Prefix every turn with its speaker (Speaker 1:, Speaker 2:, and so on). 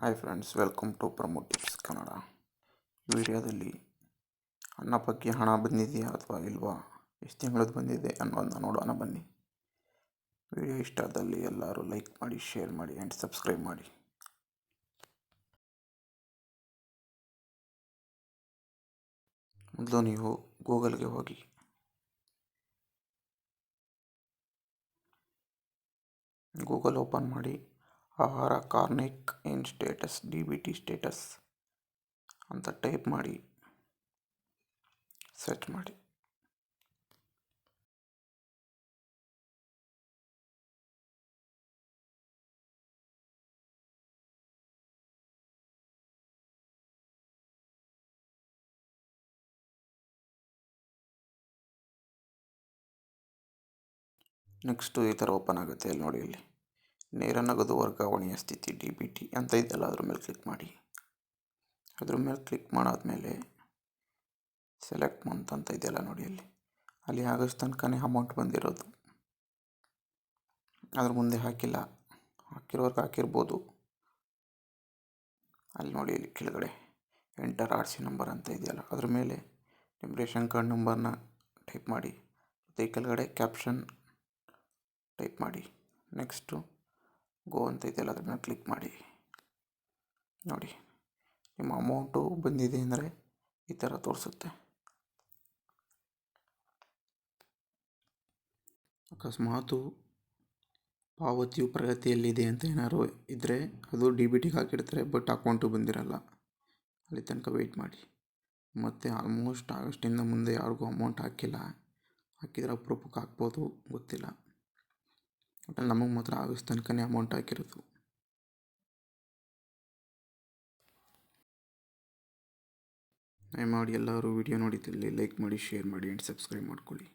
Speaker 1: Hi friends, welcome to promote tips Kannada. ಈ ವಿಡಿಯೋದಲ್ಲಿ ನನ್ನ ಬಗ್ಗೆ ಹಣ ಬಂದಿದೆಯಾ ಅಥವಾ ಇಲ್ವಾ, ಎಷ್ಟು ತಿಂಗಳದ್ದು ಬಂದಿದೆ ಅನ್ನೋದನ್ನ ನೋಡೋಣ ಬನ್ನಿ. ವಿಡಿಯೋ ಇಷ್ಟ ಆದಲ್ಲಿ ಎಲ್ಲರೂ ಲೈಕ್ ಮಾಡಿ, ಶೇರ್ ಮಾಡಿ ಆ್ಯಂಡ್ ಸಬ್ಸ್ಕ್ರೈಬ್ ಮಾಡಿ. ಮೊದಲು ನೀವು ಗೂಗಲ್ಗೆ ಹೋಗಿ ಗೂಗಲ್ ಓಪನ್ ಮಾಡಿ ಆಹಾರ ಕಾರ್ನಿಕ್ ಇನ್ ಸ್ಟೇಟಸ್ DBT ಸ್ಟೇಟಸ್ ಅಂತ ಟೈಪ್ ಮಾಡಿ ಸರ್ಚ್ ಮಾಡಿ. ನೆಕ್ಸ್ಟು ಈ ಥರ ಓಪನ್ ಆಗುತ್ತೆ. ಇಲ್ಲಿ ನೋಡಿ, ಇಲ್ಲಿ ನೇರ ನಗದು ವರ್ಗಾವಣೆಯ ಸ್ಥಿತಿ DBT ಅಂತ ಇದೆಯಲ್ಲ, ಅದ್ರ ಮೇಲೆ ಕ್ಲಿಕ್ ಮಾಡಿ. ಅದ್ರ ಮೇಲೆ ಕ್ಲಿಕ್ ಮಾಡಾದ್ಮೇಲೆ ಸೆಲೆಕ್ಟ್ ಮಂತ್ ಅಂತ ಇದೆಯಲ್ಲ ನೋಡಿ, ಅಲ್ಲಿ ಆಗಸ್ಟ್ ತನಕನೇ ಅಮೌಂಟ್ ಬಂದಿರೋದು. ಅದ್ರ ಮುಂದೆ ಹಾಕಿಲ್ಲ, ಹಾಕಿರೋರ್ಗೆ ಹಾಕಿರ್ಬೋದು. ಅಲ್ಲಿ ನೋಡಿ, ಇಲ್ಲಿ ಕೆಳಗಡೆ ಎಂಟರ್ RC ನಂಬರ್ ಅಂತ ಇದೆಯಲ್ಲ, ಅದ್ರ ಮೇಲೆ ನಿಮ್ಮ ರೇಷನ್ ಕಾರ್ಡ್ ನಂಬರ್ನ ಟೈಪ್ ಮಾಡಿ. ಮತ್ತು ಈ ಕೆಳಗಡೆ ಕ್ಯಾಪ್ಷನ್ ಟೈಪ್ ಮಾಡಿ. ನೆಕ್ಸ್ಟು ಗೋ ಅಂತ ಇದೆಯಲ್ಲ, ಅದ್ರ ಮೇಲೆ ಕ್ಲಿಕ್ ಮಾಡಿ. ನೋಡಿ, ನಿಮ್ಮ ಅಮೌಂಟು ಬಂದಿದೆ ಅಂದರೆ ಈ ಥರ ತೋರಿಸುತ್ತೆ. ಅಕಸ್ಮಾತು ಪಾವತಿಯು ಪ್ರಗತಿಯಲ್ಲಿದೆ ಅಂತ ಏನಾದ್ರು ಇದ್ದರೆ ಅದು DBTಗೆ ಹಾಕಿರ್ತಾರೆ, ಬಟ್ ಅಕೌಂಟು ಬಂದಿರಲ್ಲ. ಅಲ್ಲಿ ತನಕ ವೆಯ್ಟ್ ಮಾಡಿ. ಮತ್ತು ಆಲ್ಮೋಸ್ಟ್ ಆಗಸ್ಟಿಂದ ಮುಂದೆ ಯಾರಿಗೂ ಅಮೌಂಟ್ ಹಾಕಿಲ್ಲ. ಹಾಕಿದ್ರೆ ಅಪರೂಪಕ್ಕೆ ಹಾಕ್ಬೋದು, ಗೊತ್ತಿಲ್ಲ. ಒಟ್ಟಲ್ಲಿ ನಮಗೆ ಮಾತ್ರ ಆಗಸ್ಟ್ ತನಕನೇ ಅಮೌಂಟ್ ಹಾಕಿರೋದು. ದಯಮಾಡಿ ಎಲ್ಲರೂ ವಿಡಿಯೋ ನೋಡಿದಲ್ಲಿ ಲೈಕ್ ಮಾಡಿ, ಶೇರ್ ಮಾಡಿ ಆ್ಯಂಡ್ ಸಬ್ಸ್ಕ್ರೈಬ್ ಮಾಡ್ಕೊಳ್ಳಿ.